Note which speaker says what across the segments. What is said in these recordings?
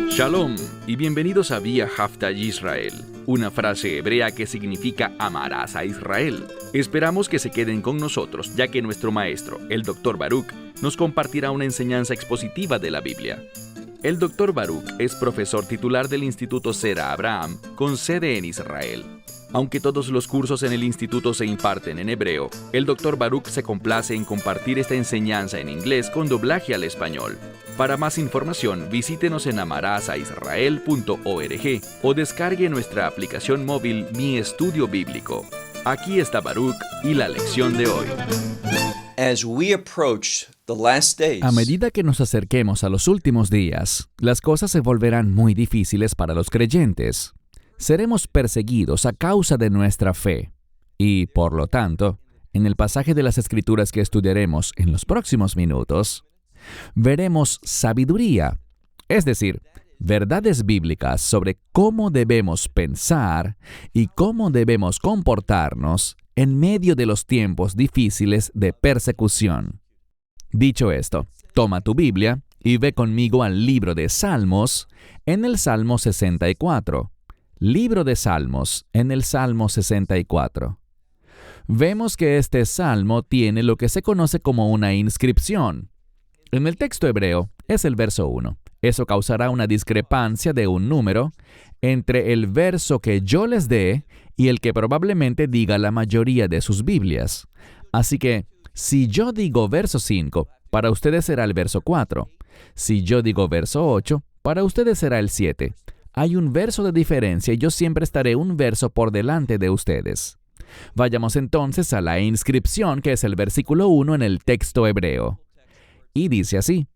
Speaker 1: Shalom y bienvenidos a Vía Hafta Yisrael, una frase hebrea que significa amarás a Israel. Esperamos que se queden con nosotros, ya que nuestro maestro, el Dr. Baruch, nos compartirá una enseñanza expositiva de la Biblia. El Dr. Baruch es profesor titular del Instituto Sera Abraham, con sede en Israel. Aunque todos los cursos en el instituto se imparten en hebreo, el Dr. Baruch se complace en compartir esta enseñanza en inglés con doblaje al español. Para más información, visítenos en amarasaisrael.org o descargue nuestra aplicación móvil Mi Estudio Bíblico. Aquí está Baruch y la lección de hoy.
Speaker 2: A medida que nos acerquemos a los últimos días, las cosas se volverán muy difíciles para los creyentes. Seremos perseguidos a causa de nuestra fe. Y, por lo tanto, en el pasaje de las Escrituras que estudiaremos en los próximos minutos, veremos sabiduría, es decir, verdades bíblicas sobre cómo debemos pensar y cómo debemos comportarnos en medio de los tiempos difíciles de persecución. Dicho esto, toma tu Biblia y ve conmigo al libro de Salmos en el Salmo 64. Libro de Salmos, en el Salmo 64. Vemos que este salmo tiene lo que se conoce como una inscripción. En el texto hebreo es el verso 1. Eso causará una discrepancia de un número entre el verso que yo les dé y el que probablemente diga la mayoría de sus Biblias. Así que, si yo digo verso 5, para ustedes será el verso 4. Si yo digo verso 8, para ustedes será el 7. Hay un verso de diferencia y yo siempre estaré un verso por delante de ustedes. Vayamos entonces a la inscripción, que es el versículo 1 en el texto hebreo. Y dice así: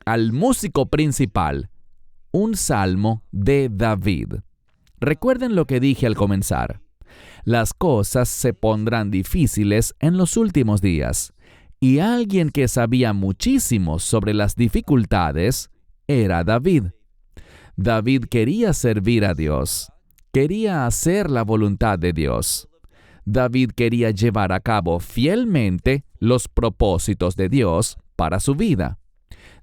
Speaker 2: al músico principal, un salmo de David. Recuerden lo que dije al comenzar. Las cosas se pondrán difíciles en los últimos días, y alguien que sabía muchísimo sobre las dificultades era David. David quería servir a Dios, quería hacer la voluntad de Dios. David quería llevar a cabo fielmente los propósitos de Dios para su vida.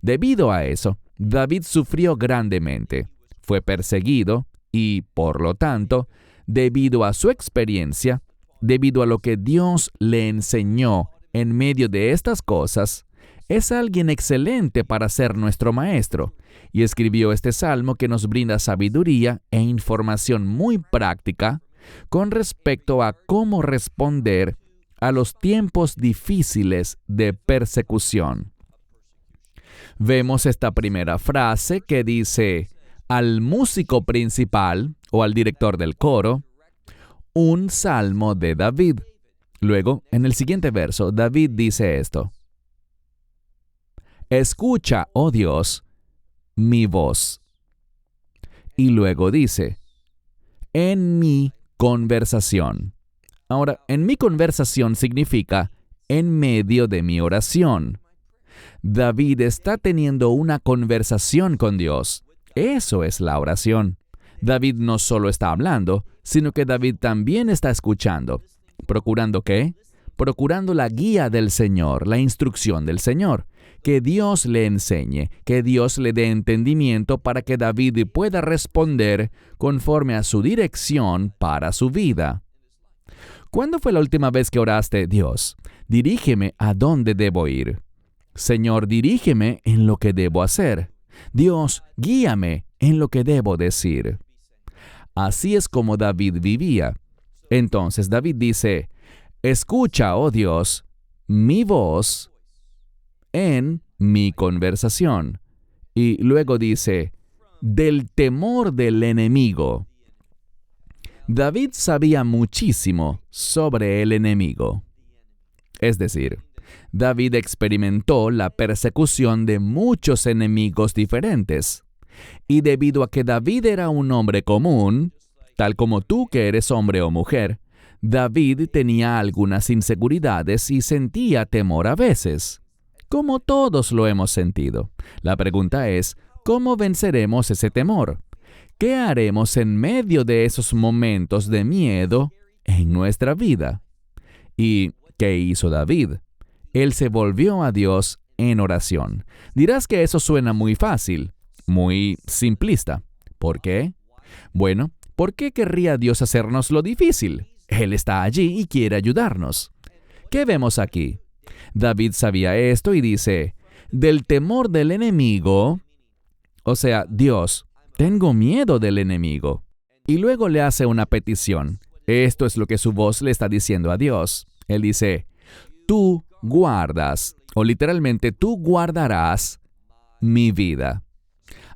Speaker 2: Debido a eso, David sufrió grandemente, fue perseguido y, por lo tanto, debido a su experiencia, debido a lo que Dios le enseñó en medio de estas cosas, es alguien excelente para ser nuestro maestro, y escribió este salmo que nos brinda sabiduría e información muy práctica con respecto a cómo responder a los tiempos difíciles de persecución. Vemos esta primera frase que dice: al músico principal o al director del coro, un salmo de David. Luego, en el siguiente verso, David dice esto: escucha, oh Dios, mi voz. Y luego dice: en mi conversación. Ahora, en mi conversación significa en medio de mi oración. David está teniendo una conversación con Dios. Eso es la oración. David no solo está hablando, sino que David también está escuchando. ¿Procurando qué? Procurando la guía del Señor, la instrucción del Señor. Que Dios le enseñe, que Dios le dé entendimiento para que David pueda responder conforme a su dirección para su vida. ¿Cuándo fue la última vez que oraste: Dios, dirígeme a dónde debo ir? Señor, dirígeme en lo que debo hacer. Dios, guíame en lo que debo decir. Así es como David vivía. Entonces David dice: escucha, oh Dios, mi voz en mi conversación. Y luego dice: del temor del enemigo. David sabía muchísimo sobre el enemigo. Es decir, David experimentó la persecución de muchos enemigos diferentes. Y debido a que David era un hombre común, tal como tú que eres hombre o mujer, David tenía algunas inseguridades y sentía temor a veces. Como todos lo hemos sentido. La pregunta es, ¿cómo venceremos ese temor? ¿Qué haremos en medio de esos momentos de miedo en nuestra vida? ¿Y qué hizo David? Él se volvió a Dios en oración. Dirás que eso suena muy fácil, muy simplista. ¿Por qué? Bueno, ¿por qué querría Dios hacernos lo difícil? Él está allí y quiere ayudarnos. ¿Qué vemos aquí? David sabía esto y dice, del temor del enemigo, o sea, Dios, tengo miedo del enemigo. Y luego le hace una petición. Esto es lo que su voz le está diciendo a Dios. Él dice, tú guardas, o literalmente, tú guardarás mi vida.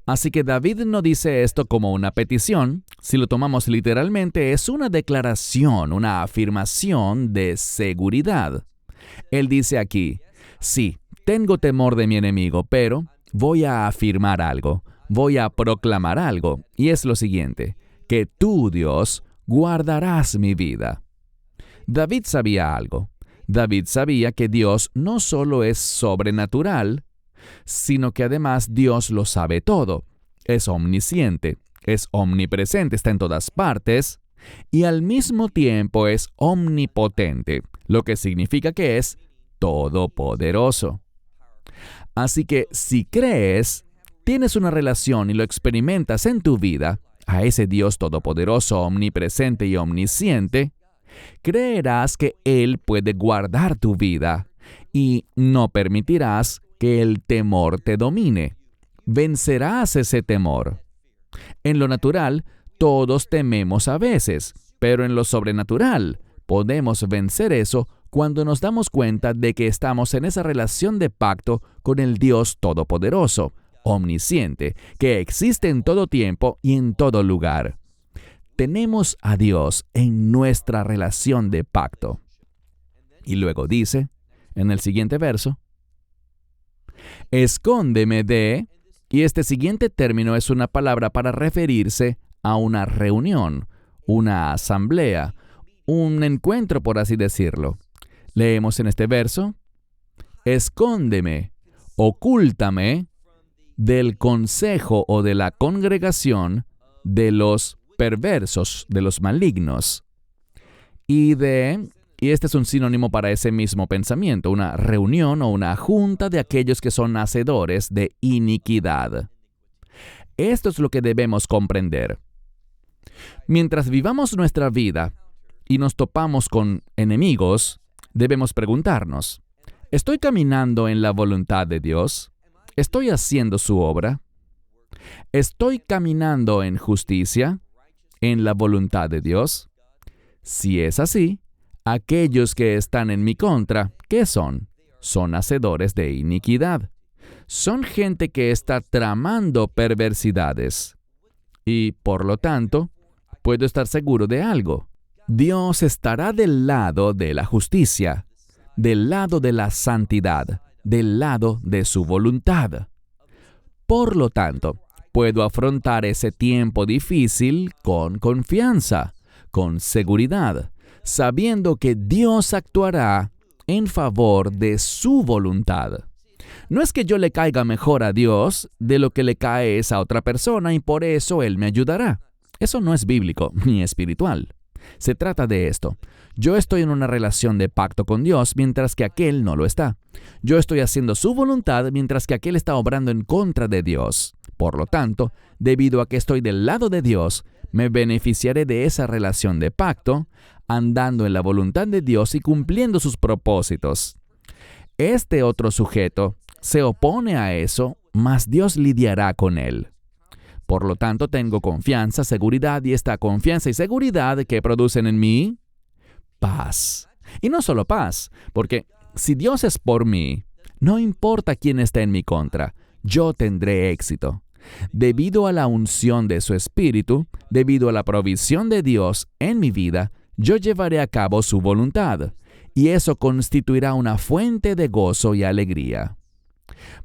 Speaker 2: Así que David no dice esto como una petición. Si lo tomamos literalmente, es una declaración, una afirmación de seguridad. Él dice aquí, sí, tengo temor de mi enemigo, pero voy a afirmar algo, voy a proclamar algo, y es lo siguiente, que tú, Dios, guardarás mi vida. David sabía algo. David sabía que Dios no solo es sobrenatural, sino que además Dios lo sabe todo. Es omnisciente, es omnipresente, está en todas partes, y al mismo tiempo es omnipotente, lo que significa que es todopoderoso. Así que si crees, tienes una relación y lo experimentas en tu vida, a ese Dios todopoderoso, omnipresente y omnisciente, creerás que Él puede guardar tu vida y no permitirás que el temor te domine. Vencerás ese temor. En lo natural, todos tememos a veces, pero en lo sobrenatural, podemos vencer eso cuando nos damos cuenta de que estamos en esa relación de pacto con el Dios Todopoderoso, omnisciente, que existe en todo tiempo y en todo lugar. Tenemos a Dios en nuestra relación de pacto. Y luego dice, en el siguiente verso, escóndeme de, y este siguiente término es una palabra para referirse a una reunión, una asamblea, un encuentro, por así decirlo. Leemos en este verso, escóndeme, ocúltame del consejo o de la congregación de los perversos, de los malignos. Y este es un sinónimo para ese mismo pensamiento, una reunión o una junta de aquellos que son hacedores de iniquidad. Esto es lo que debemos comprender. Mientras vivamos nuestra vida y nos topamos con enemigos, debemos preguntarnos, ¿estoy caminando en la voluntad de Dios? ¿Estoy haciendo su obra? ¿Estoy caminando en justicia, en la voluntad de Dios? Si es así, aquellos que están en mi contra, ¿qué son? Son hacedores de iniquidad. Son gente que está tramando perversidades. Y, por lo tanto, puedo estar seguro de algo. Dios estará del lado de la justicia, del lado de la santidad, del lado de su voluntad. Por lo tanto, puedo afrontar ese tiempo difícil con confianza, con seguridad, sabiendo que Dios actuará en favor de su voluntad. No es que yo le caiga mejor a Dios de lo que le cae a esa otra persona y por eso Él me ayudará. Eso no es bíblico ni espiritual. Se trata de esto. Yo estoy en una relación de pacto con Dios mientras que aquel no lo está. Yo estoy haciendo su voluntad mientras que aquel está obrando en contra de Dios. Por lo tanto, debido a que estoy del lado de Dios, me beneficiaré de esa relación de pacto, andando en la voluntad de Dios y cumpliendo sus propósitos. Este otro sujeto se opone a eso, mas Dios lidiará con él. Por lo tanto, tengo confianza, seguridad, y esta confianza y seguridad que producen en mí paz. Y no solo paz, porque si Dios es por mí, no importa quién esté en mi contra, yo tendré éxito. Debido a la unción de su Espíritu, debido a la provisión de Dios en mi vida, yo llevaré a cabo su voluntad, y eso constituirá una fuente de gozo y alegría.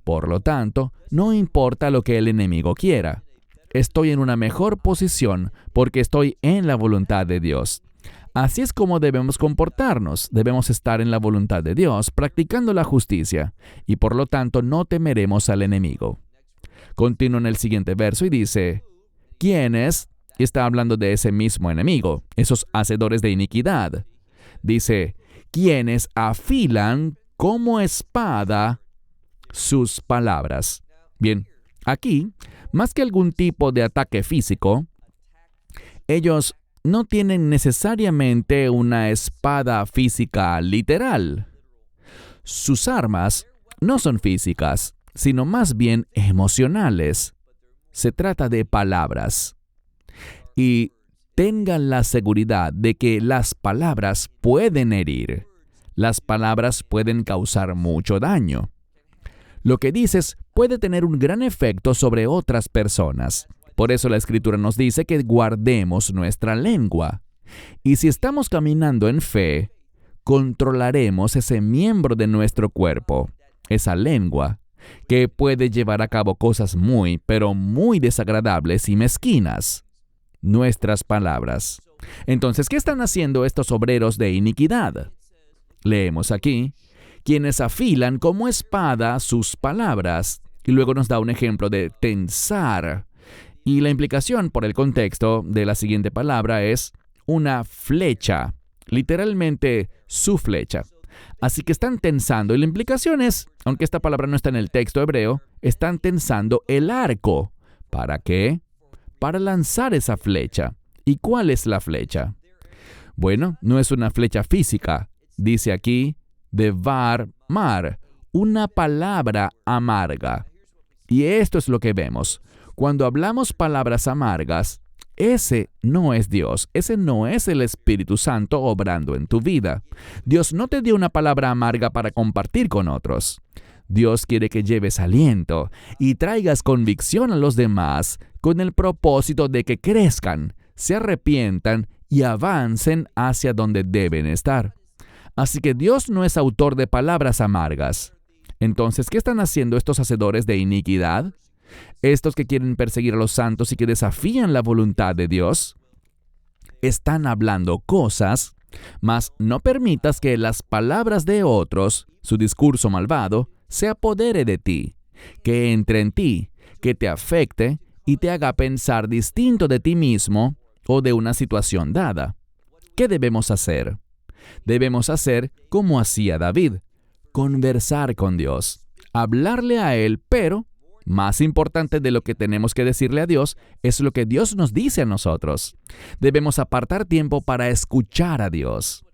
Speaker 2: Por lo tanto, no importa lo que el enemigo quiera. Estoy en una mejor posición porque estoy en la voluntad de Dios. Así es como debemos comportarnos. Debemos estar en la voluntad de Dios, practicando la justicia, y por lo tanto no temeremos al enemigo. Continúa en el siguiente verso y dice, ¿quiénes? Y está hablando de ese mismo enemigo, esos hacedores de iniquidad. Dice, ¿quiénes afilan como espada sus palabras. Bien, aquí, más que algún tipo de ataque físico, ellos no tienen necesariamente una espada física literal. Sus armas no son físicas, sino más bien emocionales. Se trata de palabras. Y tengan la seguridad de que las palabras pueden herir. Las palabras pueden causar mucho daño. Lo que dices puede tener un gran efecto sobre otras personas. Por eso la Escritura nos dice que guardemos nuestra lengua. Y si estamos caminando en fe, controlaremos ese miembro de nuestro cuerpo, esa lengua, que puede llevar a cabo cosas pero muy desagradables y mezquinas. Nuestras palabras. Entonces, ¿qué están haciendo estos obreros de iniquidad? Leemos aquí, quienes afilan como espada sus palabras. Y luego nos da un ejemplo de tensar. Y la implicación por el contexto de la siguiente palabra es una flecha. Literalmente, su flecha. Así que están tensando. Y la implicación es, aunque esta palabra no está en el texto hebreo, están tensando el arco. ¿Para qué? Para lanzar esa flecha. ¿Y cuál es la flecha? Bueno, no es una flecha física. Dice aquí, devar mar, una palabra amarga. Y esto es lo que vemos. Cuando hablamos palabras amargas, ese no es Dios, ese no es el Espíritu Santo obrando en tu vida. Dios no te dio una palabra amarga para compartir con otros. Dios quiere que lleves aliento y traigas convicción a los demás con el propósito de que crezcan, se arrepientan y avancen hacia donde deben estar. Así que Dios no es autor de palabras amargas. Entonces, ¿qué están haciendo estos hacedores de iniquidad? Estos que quieren perseguir a los santos y que desafían la voluntad de Dios, están hablando cosas, mas no permitas que las palabras de otros, su discurso malvado, se apodere de ti, que entre en ti, que te afecte y te haga pensar distinto de ti mismo o de una situación dada. ¿Qué debemos hacer? Debemos hacer como hacía David, conversar con Dios, hablarle a Él, pero más importante de lo que tenemos que decirle a Dios es lo que Dios nos dice a nosotros. Debemos apartar tiempo para escuchar a Dios.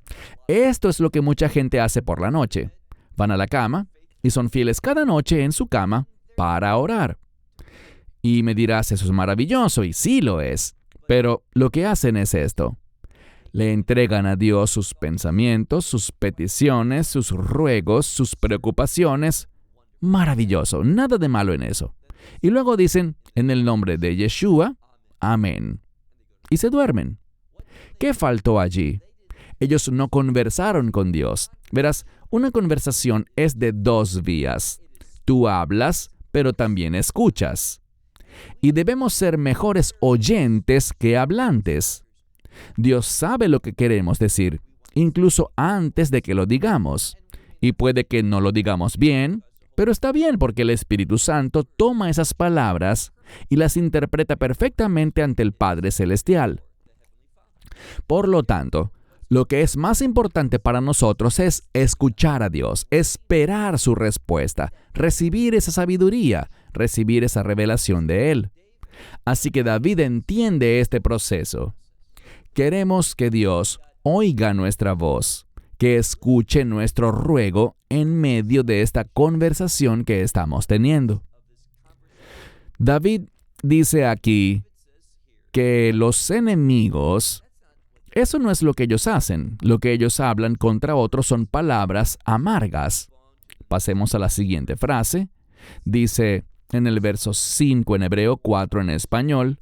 Speaker 2: Esto es lo que mucha gente hace por la noche. Van a la cama y son fieles cada noche en su cama para orar. Y me dirás, eso es maravilloso, y sí lo es. Pero lo que hacen es esto. Le entregan a Dios sus pensamientos, sus peticiones, sus ruegos, sus preocupaciones. Maravilloso, nada de malo en eso. Y luego dicen, en el nombre de Yeshua, amén. Y se duermen. ¿Qué faltó allí? Ellos no conversaron con Dios. Verás, una conversación es de dos vías. Tú hablas, pero también escuchas. Y debemos ser mejores oyentes que hablantes. Dios sabe lo que queremos decir, incluso antes de que lo digamos. Y puede que no lo digamos bien, pero está bien porque el Espíritu Santo toma esas palabras y las interpreta perfectamente ante el Padre Celestial. Por lo tanto, lo que es más importante para nosotros es escuchar a Dios, esperar su respuesta, recibir esa sabiduría, recibir esa revelación de Él. Así que David entiende este proceso. Queremos que Dios oiga nuestra voz, que escuche nuestro ruego en medio de esta conversación que estamos teniendo. David dice aquí que los enemigos, eso no es lo que ellos hacen. Lo que ellos hablan contra otros son palabras amargas. Pasemos a la siguiente frase. Dice en el verso 5 en hebreo, 4 en español,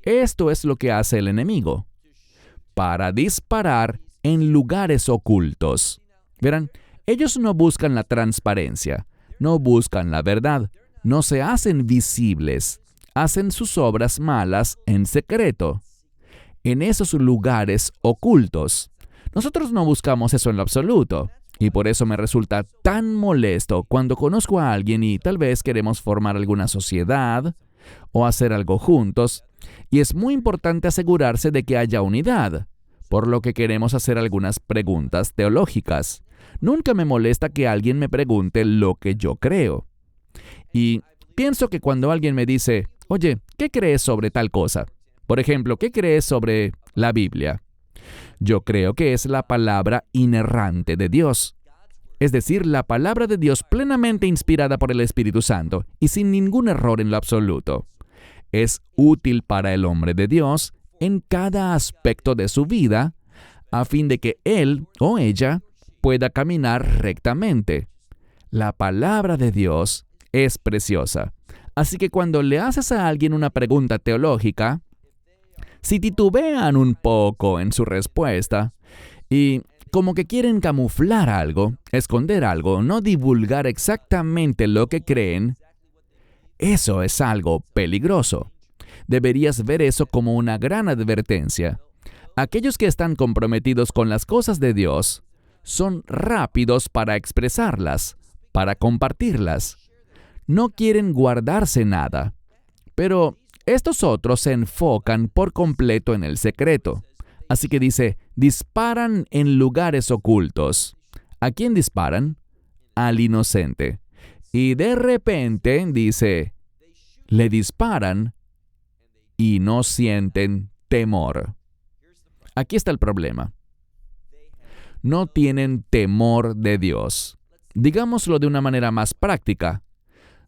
Speaker 2: esto es lo que hace el enemigo, para disparar en lugares ocultos. Verán, ellos no buscan la transparencia, no buscan la verdad, no se hacen visibles, hacen sus obras malas en secreto, en esos lugares ocultos. Nosotros no buscamos eso en lo absoluto, y por eso me resulta tan molesto cuando conozco a alguien y tal vez queremos formar alguna sociedad o hacer algo juntos, y es muy importante asegurarse de que haya unidad, por lo que queremos hacer algunas preguntas teológicas. Nunca me molesta que alguien me pregunte lo que yo creo. Y pienso que cuando alguien me dice, oye, ¿qué crees sobre tal cosa? Por ejemplo, ¿qué crees sobre la Biblia? Yo creo que es la palabra inerrante de Dios. Es decir, la palabra de Dios plenamente inspirada por el Espíritu Santo y sin ningún error en lo absoluto. Es útil para el hombre de Dios en cada aspecto de su vida, a fin de que él o ella pueda caminar rectamente. La palabra de Dios es preciosa. Así que cuando le haces a alguien una pregunta teológica, si titubean un poco en su respuesta y como que quieren camuflar algo, esconder algo, no divulgar exactamente lo que creen, eso es algo peligroso. Deberías ver eso como una gran advertencia. Aquellos que están comprometidos con las cosas de Dios son rápidos para expresarlas, para compartirlas. No quieren guardarse nada. Pero estos otros se enfocan por completo en el secreto. Así que dice, disparan en lugares ocultos. ¿A quién disparan? Al inocente. Y de repente, dice, le disparan y no sienten temor. Aquí está el problema. No tienen temor de Dios. Digámoslo de una manera más práctica.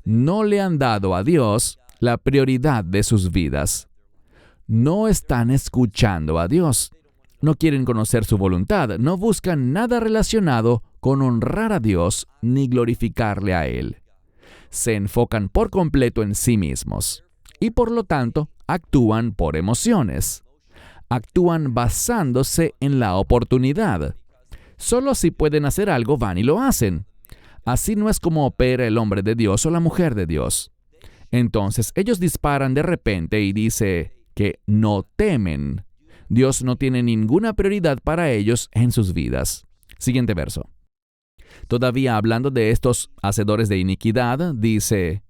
Speaker 2: No le han dado a Dios la prioridad de sus vidas. No están escuchando a Dios. No quieren conocer su voluntad. No buscan nada relacionado con honrar a Dios ni glorificarle a Él. Se enfocan por completo en sí mismos. Y por lo tanto, actúan por emociones. Actúan basándose en la oportunidad. Solo si pueden hacer algo, van y lo hacen. Así no es como opera el hombre de Dios o la mujer de Dios. Entonces, ellos disparan de repente y dice que no temen. Dios no tiene ninguna prioridad para ellos en sus vidas. Siguiente verso. Todavía hablando de estos hacedores de iniquidad, dice,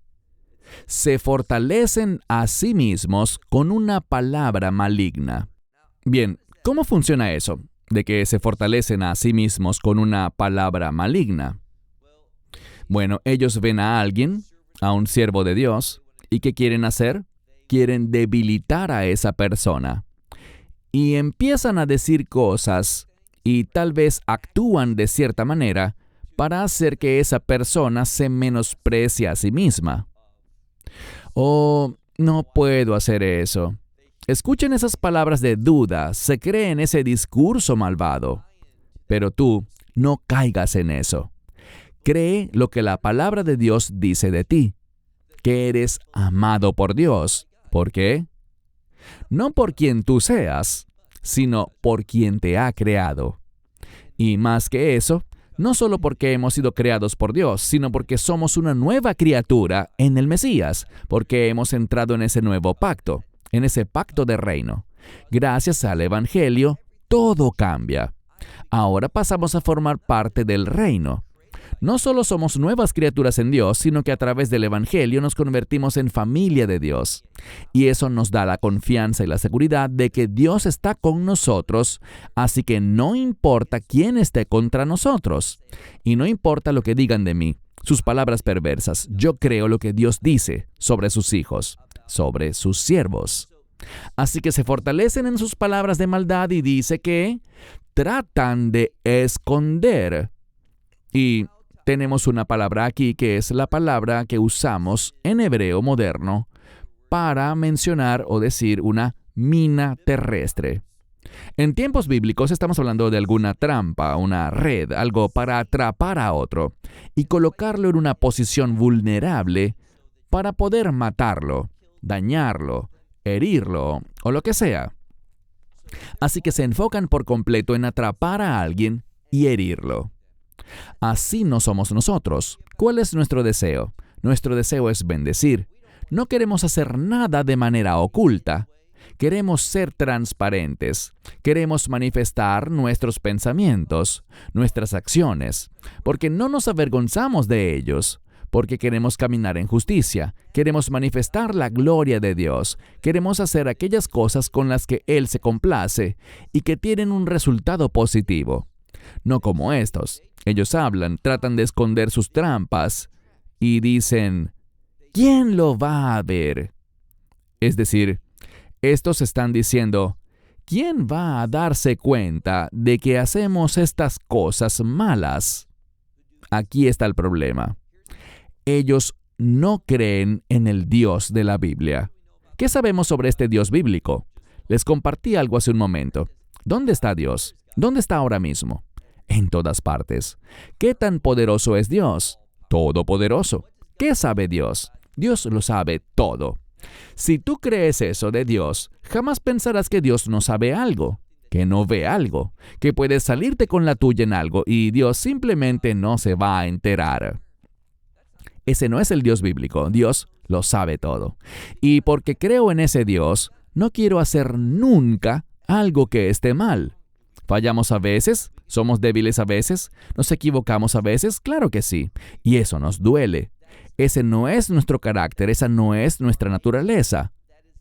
Speaker 2: se fortalecen a sí mismos con una palabra maligna. Bien, ¿cómo funciona eso? De que se fortalecen a sí mismos con una palabra maligna. Bueno, ellos ven a alguien, a un siervo de Dios, ¿y qué quieren hacer? Quieren debilitar a esa persona. Y empiezan a decir cosas y tal vez actúan de cierta manera para hacer que esa persona se menosprecie a sí misma. Oh, no puedo hacer eso. Escuchen esas palabras de duda, se cree en ese discurso malvado. Pero tú no caigas en eso. Cree lo que la palabra de Dios dice de ti, que eres amado por Dios. ¿Por qué? No por quien tú seas, sino por quien te ha creado. Y más que eso, no solo porque hemos sido creados por Dios, sino porque somos una nueva criatura en el Mesías, porque hemos entrado en ese nuevo pacto, en ese pacto de reino. Gracias al Evangelio, todo cambia. Ahora pasamos a formar parte del reino. No solo somos nuevas criaturas en Dios, sino que a través del Evangelio nos convertimos en familia de Dios. Y eso nos da la confianza y la seguridad de que Dios está con nosotros, así que no importa quién esté contra nosotros. Y no importa lo que digan de mí, sus palabras perversas. Yo creo lo que Dios dice sobre sus hijos, sobre sus siervos. Así que se fortalecen en sus palabras de maldad y dice que tratan de esconder. Y tenemos una palabra aquí que es la palabra que usamos en hebreo moderno para mencionar o decir una mina terrestre. En tiempos bíblicos estamos hablando de alguna trampa, una red, algo para atrapar a otro y colocarlo en una posición vulnerable para poder matarlo, dañarlo, herirlo o lo que sea. Así que se enfocan por completo en atrapar a alguien y herirlo. Así no somos nosotros. ¿Cuál es nuestro deseo? Nuestro deseo es bendecir. No queremos hacer nada de manera oculta. Queremos ser transparentes. Queremos manifestar nuestros pensamientos, nuestras acciones, porque no nos avergonzamos de ellos, porque queremos caminar en justicia, queremos manifestar la gloria de Dios, queremos hacer aquellas cosas con las que Él se complace y que tienen un resultado positivo. No como estos. Ellos hablan, tratan de esconder sus trampas y dicen, ¿quién lo va a ver? Es decir, estos están diciendo, ¿quién va a darse cuenta de que hacemos estas cosas malas? Aquí está el problema. Ellos no creen en el Dios de la Biblia. ¿Qué sabemos sobre este Dios bíblico? Les compartí algo hace un momento. ¿Dónde está Dios? ¿Dónde está ahora mismo? En todas partes. ¿Qué tan poderoso es Dios? Todopoderoso. ¿Qué sabe Dios? Dios lo sabe todo. Si tú crees eso de Dios, jamás pensarás que Dios no sabe algo, que no ve algo, que puedes salirte con la tuya en algo y Dios simplemente no se va a enterar. Ese no es el Dios bíblico. Dios lo sabe todo. Y porque creo en ese Dios, no quiero hacer nunca algo que esté mal. ¿Fallamos a veces? ¿Somos débiles a veces? ¿Nos equivocamos a veces? Claro que sí. Y eso nos duele. Ese no es nuestro carácter, esa no es nuestra naturaleza.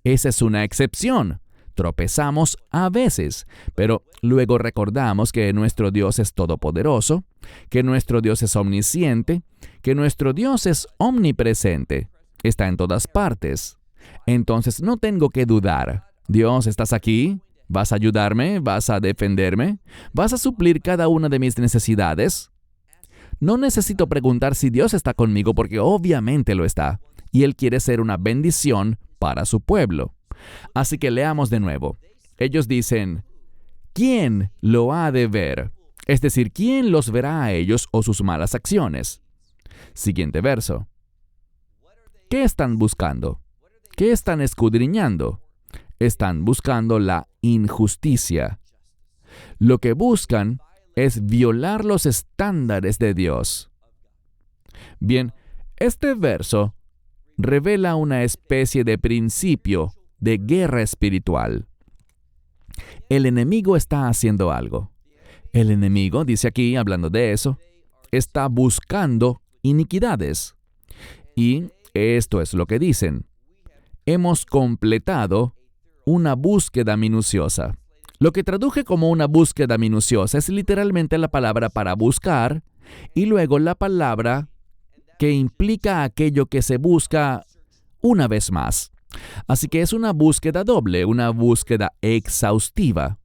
Speaker 2: Esa es una excepción. Tropezamos a veces, pero luego recordamos que nuestro Dios es todopoderoso, que nuestro Dios es omnisciente, que nuestro Dios es omnipresente. Está en todas partes. Entonces no tengo que dudar. Dios, ¿estás aquí? ¿Vas a ayudarme? ¿Vas a defenderme? ¿Vas a suplir cada una de mis necesidades? No necesito preguntar si Dios está conmigo porque obviamente lo está, y Él quiere ser una bendición para su pueblo. Así que leamos de nuevo. Ellos dicen, ¿quién lo ha de ver? Es decir, ¿quién los verá a ellos o sus malas acciones? Siguiente verso. ¿Qué están buscando? ¿Qué están escudriñando? Están buscando la injusticia. Lo que buscan es violar los estándares de Dios. Bien, este verso revela una especie de principio de guerra espiritual. El enemigo está haciendo algo. El enemigo, dice aquí, hablando de eso, está buscando iniquidades. Y esto es lo que dicen. Hemos completado una búsqueda minuciosa. Lo que traduje como una búsqueda minuciosa es literalmente la palabra para buscar y luego la palabra que implica aquello que se busca una vez más. Así que es una búsqueda doble, una búsqueda exhaustiva.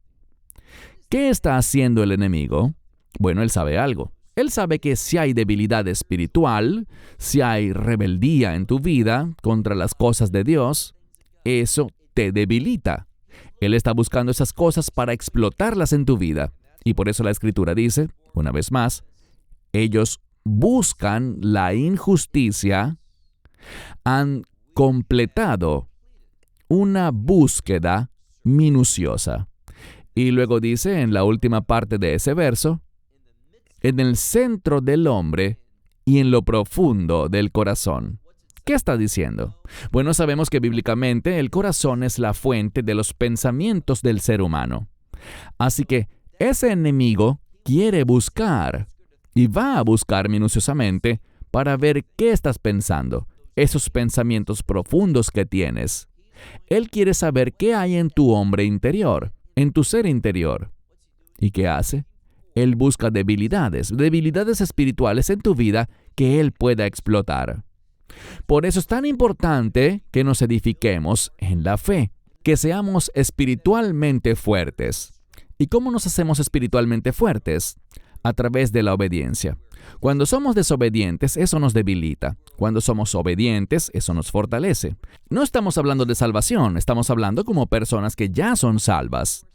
Speaker 2: ¿Qué está haciendo el enemigo? Bueno, él sabe algo. Él sabe que si hay debilidad espiritual, si hay rebeldía en tu vida contra las cosas de Dios, eso te debilita. Él está buscando esas cosas para explotarlas en tu vida. Y por eso la Escritura dice, una vez más, ellos buscan la injusticia, han completado una búsqueda minuciosa. Y luego dice en la última parte de ese verso, en el centro del hombre y en lo profundo del corazón. ¿Qué está diciendo? Bueno, sabemos que bíblicamente el corazón es la fuente de los pensamientos del ser humano. Así que ese enemigo quiere buscar y va a buscar minuciosamente para ver qué estás pensando, esos pensamientos profundos que tienes. Él quiere saber qué hay en tu hombre interior, en tu ser interior. ¿Y qué hace? Él busca debilidades espirituales en tu vida que Él pueda explotar. Por eso es tan importante que nos edifiquemos en la fe, que seamos espiritualmente fuertes. ¿Y cómo nos hacemos espiritualmente fuertes? A través de la obediencia. Cuando somos desobedientes, eso nos debilita. Cuando somos obedientes, eso nos fortalece. No estamos hablando de salvación, estamos hablando como personas que ya son salvas.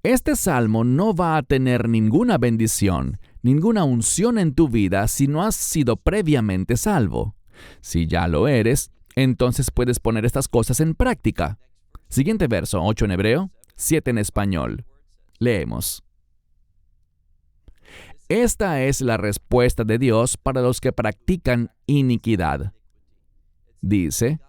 Speaker 2: Este salmo no va a tener ninguna bendición, ninguna unción en tu vida si no has sido previamente salvo. Si ya lo eres, entonces puedes poner estas cosas en práctica. Siguiente verso, 8 en hebreo, 7 en español. Leemos. Esta es la respuesta de Dios para los que practican iniquidad. Dice,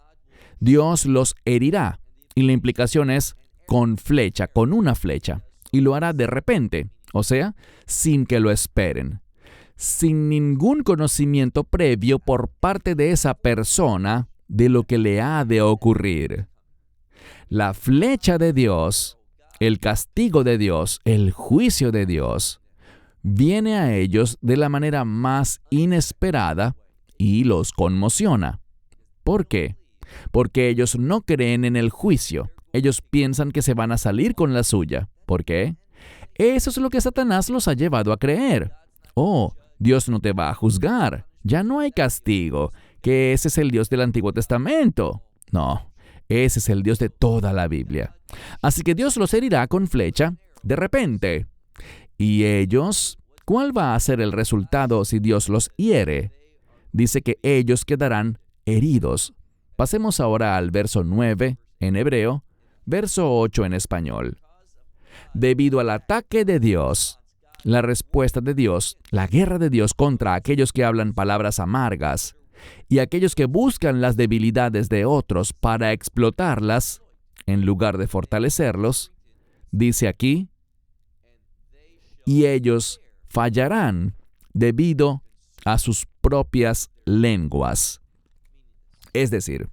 Speaker 2: Dios los herirá. Y la implicación es con flecha, con una flecha. Y lo hará de repente, o sea, sin que lo esperen. Sin ningún conocimiento previo por parte de esa persona de lo que le ha de ocurrir. La flecha de Dios, el castigo de Dios, el juicio de Dios, viene a ellos de la manera más inesperada y los conmociona. ¿Por qué? Porque ellos no creen en el juicio. Ellos piensan que se van a salir con la suya. ¿Por qué? Eso es lo que Satanás los ha llevado a creer. Oh, Dios no te va a juzgar. Ya no hay castigo. Que ese es el Dios del Antiguo Testamento. No, ese es el Dios de toda la Biblia. Así que Dios los herirá con flecha de repente. ¿Y ellos? ¿Cuál va a ser el resultado si Dios los hiere? Dice que ellos quedarán heridos. Pasemos ahora al verso 9 en hebreo, verso 8 en español. Debido al ataque de Dios, la respuesta de Dios, la guerra de Dios contra aquellos que hablan palabras amargas y aquellos que buscan las debilidades de otros para explotarlas en lugar de fortalecerlos, dice aquí, y ellos fallarán debido a sus propias lenguas. Es decir,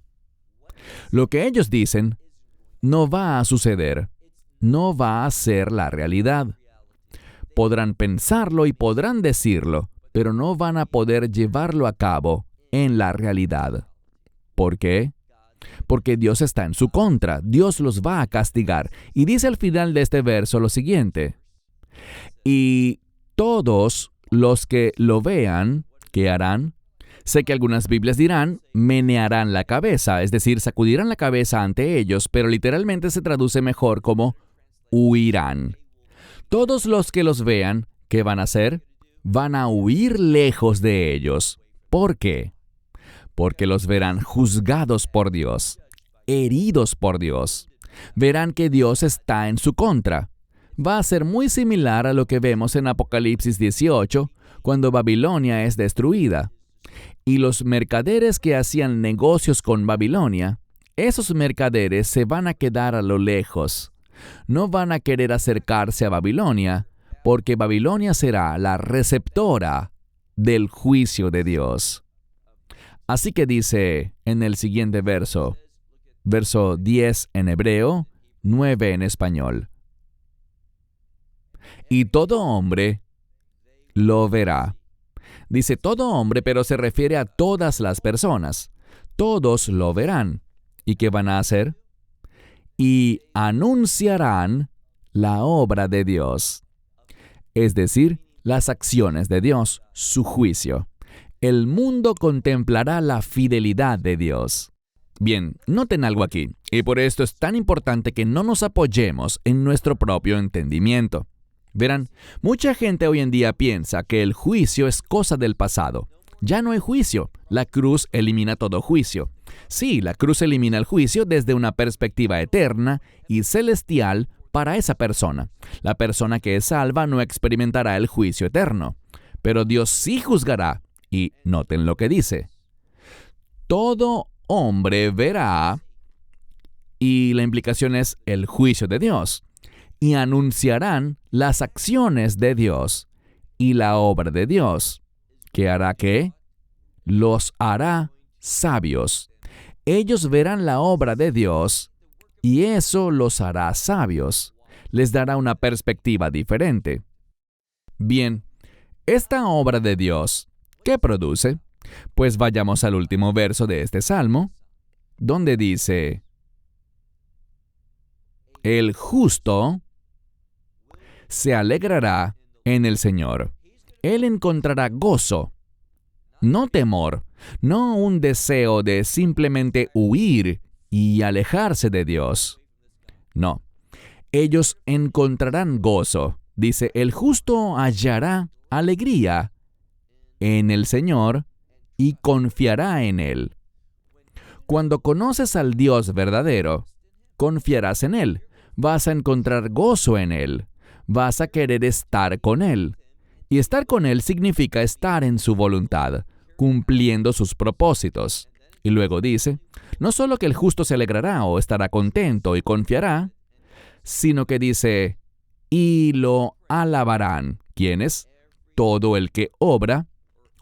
Speaker 2: lo que ellos dicen no va a suceder, no va a ser la realidad. Podrán pensarlo y podrán decirlo, pero no van a poder llevarlo a cabo en la realidad. ¿Por qué? Porque Dios está en su contra, Dios los va a castigar. Y dice al final de este verso lo siguiente, y todos los que lo vean, ¿qué harán? Sé que algunas Biblias dirán, menearán la cabeza, es decir, sacudirán la cabeza ante ellos, pero literalmente se traduce mejor como huirán. Todos los que los vean, ¿qué van a hacer? Van a huir lejos de ellos. ¿Por qué? Porque los verán juzgados por Dios, heridos por Dios. Verán que Dios está en su contra. Va a ser muy similar a lo que vemos en Apocalipsis 18, cuando Babilonia es destruida. Y los mercaderes que hacían negocios con Babilonia, esos mercaderes se van a quedar a lo lejos. No van a querer acercarse a Babilonia, porque Babilonia será la receptora del juicio de Dios. Así que dice en el siguiente verso, verso 10 en hebreo, 9 en español. Y todo hombre lo verá. Dice todo hombre, pero se refiere a todas las personas. Todos lo verán. ¿Y qué van a hacer? Y anunciarán la obra de Dios. Es decir, las acciones de Dios, su juicio. El mundo contemplará la fidelidad de Dios. Bien, noten algo aquí, y por esto es tan importante que no nos apoyemos en nuestro propio entendimiento. Verán, mucha gente hoy en día piensa que el juicio es cosa del pasado. Ya no hay juicio. La cruz elimina todo juicio. Sí, la cruz elimina el juicio desde una perspectiva eterna y celestial para esa persona. La persona que es salva no experimentará el juicio eterno. Pero Dios sí juzgará. Y noten lo que dice. Todo hombre verá, y la implicación es el juicio de Dios. Y anunciarán las acciones de Dios y la obra de Dios. ¿Qué hará qué? Los hará sabios. Ellos verán la obra de Dios y eso los hará sabios. Les dará una perspectiva diferente. Bien, esta obra de Dios, ¿qué produce? Pues vayamos al último verso de este salmo, donde dice, el justo se alegrará en el Señor. Él encontrará gozo, no temor, no un deseo de simplemente huir y alejarse de Dios. No, ellos encontrarán gozo. Dice, el justo hallará alegría en el Señor y confiará en Él. Cuando conoces al Dios verdadero, confiarás en Él. Vas a encontrar gozo en Él. Vas a querer estar con Él. Y estar con Él significa estar en su voluntad, cumpliendo sus propósitos. Y luego dice, no solo que el justo se alegrará o estará contento y confiará, sino que dice, y lo alabarán. ¿Quiénes? Todo el que obra,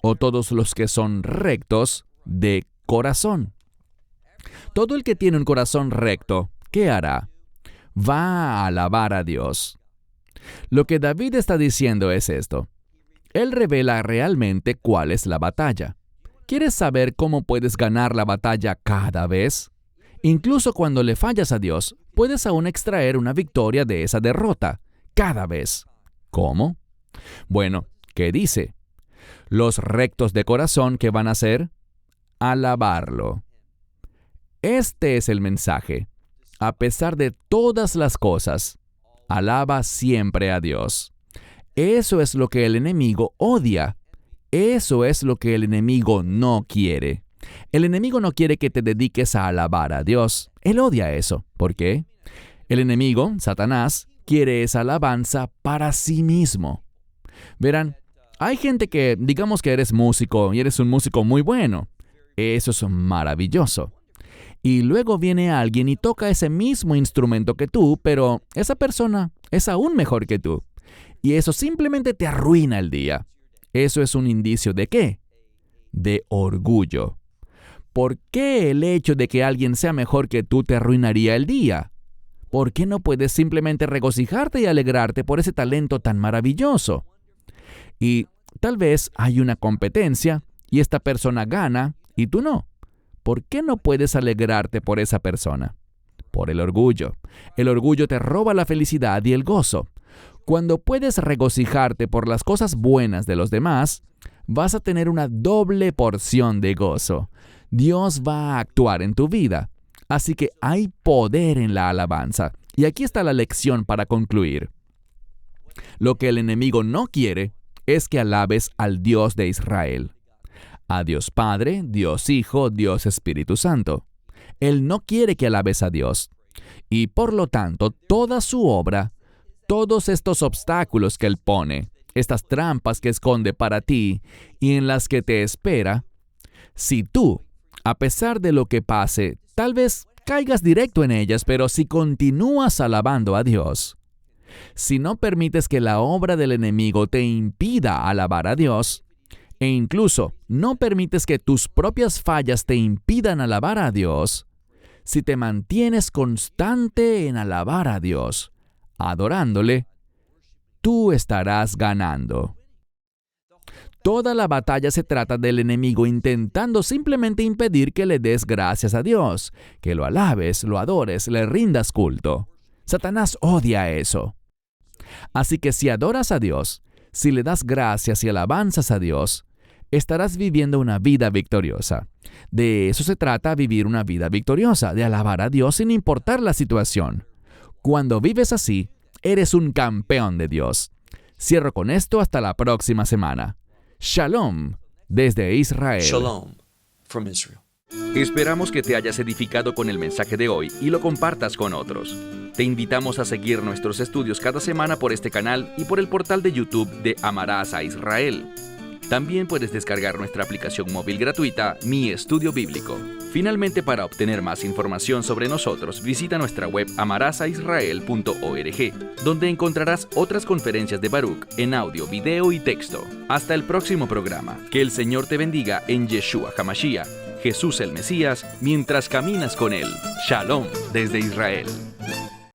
Speaker 2: o todos los que son rectos de corazón. Todo el que tiene un corazón recto, ¿qué hará? Va a alabar a Dios. Lo que David está diciendo es esto. Él revela realmente cuál es la batalla. ¿Quieres saber cómo puedes ganar la batalla cada vez? Incluso cuando le fallas a Dios, puedes aún extraer una victoria de esa derrota, cada vez. ¿Cómo? Bueno, ¿qué dice? Los rectos de corazón, ¿qué van a hacer? Alabarlo. Este es el mensaje. A pesar de todas las cosas, alaba siempre a Dios. Eso es lo que el enemigo odia. Eso es lo que el enemigo no quiere. El enemigo no quiere que te dediques a alabar a Dios. Él odia eso. ¿Por qué? El enemigo, Satanás, quiere esa alabanza para sí mismo. Verán, hay gente que, digamos que eres músico y eres un músico muy bueno. Eso es maravilloso. Y luego viene alguien y toca ese mismo instrumento que tú, pero esa persona es aún mejor que tú. Y eso simplemente te arruina el día. ¿Eso es un indicio de qué? De orgullo. ¿Por qué el hecho de que alguien sea mejor que tú te arruinaría el día? ¿Por qué no puedes simplemente regocijarte y alegrarte por ese talento tan maravilloso? Y tal vez hay una competencia y esta persona gana y tú no. ¿Por qué no puedes alegrarte por esa persona? Por el orgullo. El orgullo te roba la felicidad y el gozo. Cuando puedes regocijarte por las cosas buenas de los demás, vas a tener una doble porción de gozo. Dios va a actuar en tu vida. Así que hay poder en la alabanza. Y aquí está la lección para concluir. Lo que el enemigo no quiere es que alabes al Dios de Israel. A Dios Padre, Dios Hijo, Dios Espíritu Santo. Él no quiere que alabes a Dios. Y por lo tanto, toda su obra, todos estos obstáculos que Él pone, estas trampas que esconde para ti y en las que te espera, si tú, a pesar de lo que pase, tal vez caigas directo en ellas, pero si continúas alabando a Dios, si no permites que la obra del enemigo te impida alabar a Dios, e incluso no permites que tus propias fallas te impidan alabar a Dios, si te mantienes constante en alabar a Dios, adorándole, tú estarás ganando. Toda la batalla se trata del enemigo intentando simplemente impedir que le des gracias a Dios, que lo alabes, lo adores, le rindas culto. Satanás odia eso. Así que si adoras a Dios, si le das gracias y alabanzas a Dios, estarás viviendo una vida victoriosa. De eso se trata vivir una vida victoriosa, de alabar a Dios sin importar la situación. Cuando vives así, eres un campeón de Dios. Cierro con esto hasta la próxima semana. Shalom desde Israel.
Speaker 1: Shalom from Israel. Esperamos que te hayas edificado con el mensaje de hoy y lo compartas con otros. Te invitamos a seguir nuestros estudios cada semana por este canal y por el portal de YouTube de Amarás a Israel. También puedes descargar nuestra aplicación móvil gratuita, Mi Estudio Bíblico. Finalmente, para obtener más información sobre nosotros, visita nuestra web amarasaisrael.org, donde encontrarás otras conferencias de Baruch en audio, video y texto. Hasta el próximo programa. Que el Señor te bendiga en Yeshua HaMashiach, Jesús el Mesías, mientras caminas con Él. Shalom desde Israel.